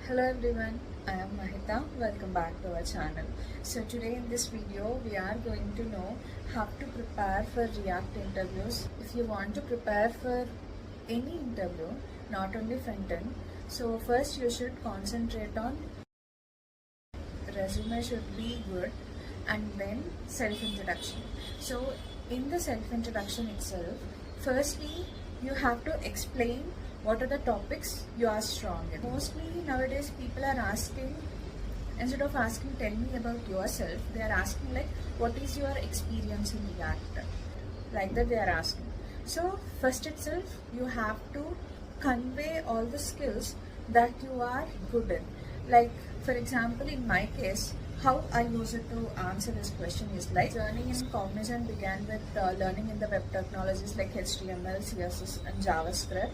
Hello everyone, I am Mahita. Welcome back to our channel. So today in this video we are going to know how to prepare for React interviews. If you want to prepare for any interview, not only front end, so first you should concentrate on resume should be good, and then self-introduction. So in the self-introduction itself, firstly you have to explain what are the topics you are strong in. Mostly nowadays people are asking, instead of asking tell me about yourself, they are asking like what is your experience in React, like that they are asking. So first itself you have to convey all the skills that you are good in. Like for example, in my case, how I use it to answer this question is like learning in Cognizant began with learning in the web technologies like HTML, CSS and JavaScript,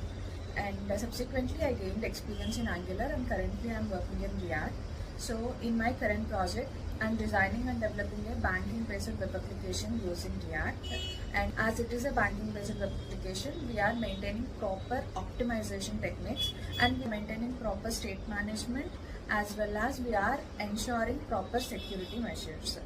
and subsequently I gained experience in Angular, and currently I am working in React. So in my current project, I am designing and developing a banking-based web application using React, and as it is a banking-based web application, we are maintaining proper optimization techniques, and we are maintaining proper state management, as well as we are ensuring proper security measures.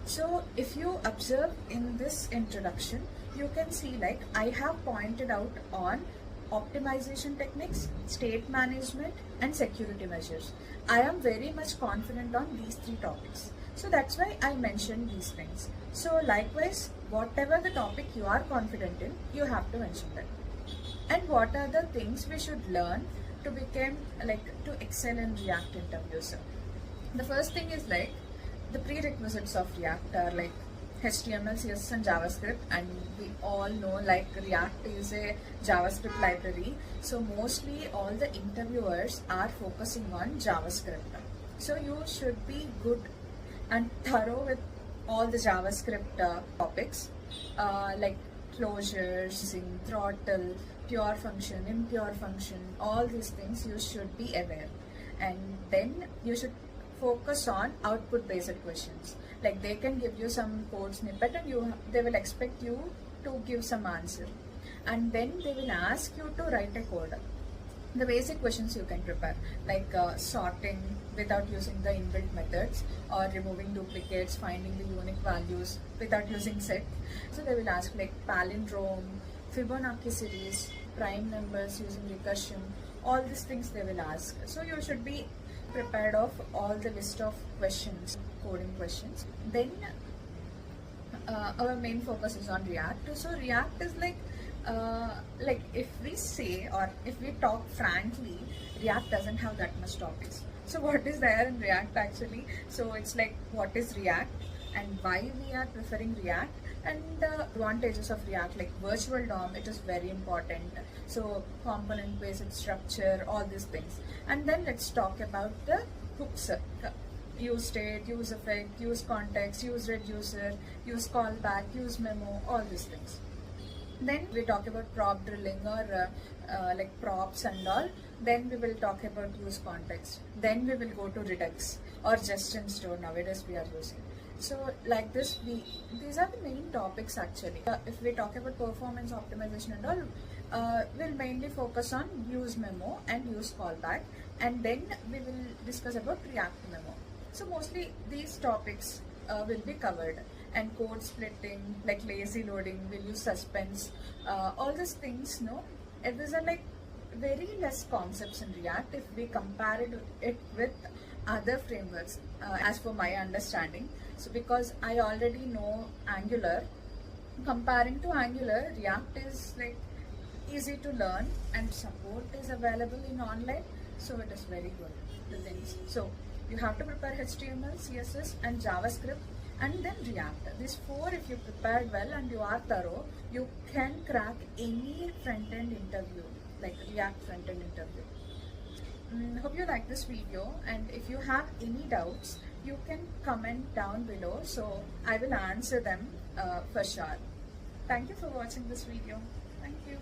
So if you observe in this introduction, you can see like I have pointed out on optimization techniques, state management and security measures. I am very much confident on these three topics. So that's why I mentioned these things. So likewise, whatever the topic you are confident in, you have to mention that. And what are the things we should learn to become to excel in React interviews? The first thing is like the prerequisites of React are like HTML, CSS and JavaScript, and we all know like React is a JavaScript library, so mostly all the interviewers are focusing on JavaScript. So you should be good and thorough with all the JavaScript topics like closures, throttle, pure function, impure function, all these things you should be aware. And then you should focus on output based questions, like they can give you some code snippet and they will expect you to give some answer, and then they will ask you to write a code. The basic questions you can prepare, like sorting without using the inbuilt methods, or removing duplicates, finding the unique values without using set. So they will ask like palindrome, Fibonacci series, prime numbers using recursion, all these things they will ask. So you should be prepared of all the list of questions, coding questions. Then our main focus is on React. So React is like if we say, or if we talk frankly, React doesn't have that much topics. So what is there in React actually? So it's like what is React and why we are preferring React, and the advantages of React, like virtual DOM, it is very important. So component based structure, all these things. And then let's talk about the hooks. Use state, use effect, use context, use reducer, use callback, use memo, all these things. Then we talk about prop drilling, or like props and all. Then we will talk about use context. Then we will go to Redux or just in store, nowadays we are using. So like this, these are the main topics actually. If we talk about performance optimization and all, we'll mainly focus on use memo and use callback, and then we will discuss about React memo. So mostly these topics will be covered, and code splitting, like lazy loading, we'll use suspense, all these things. No, these are like very less concepts in React if we compare it with other frameworks, as for my understanding. So because I already know Angular, comparing to Angular, React is like easy to learn, and support is available in online, so it is very good, the things. So you have to prepare HTML, CSS and JavaScript, and then React. These four, if you prepared well and you are thorough, you can crack any front-end interview, like React front-end interview. Hope you like this video, and if you have any doubts, you can comment down below, so I will answer them for sure. Thank you for watching this video. Thank you.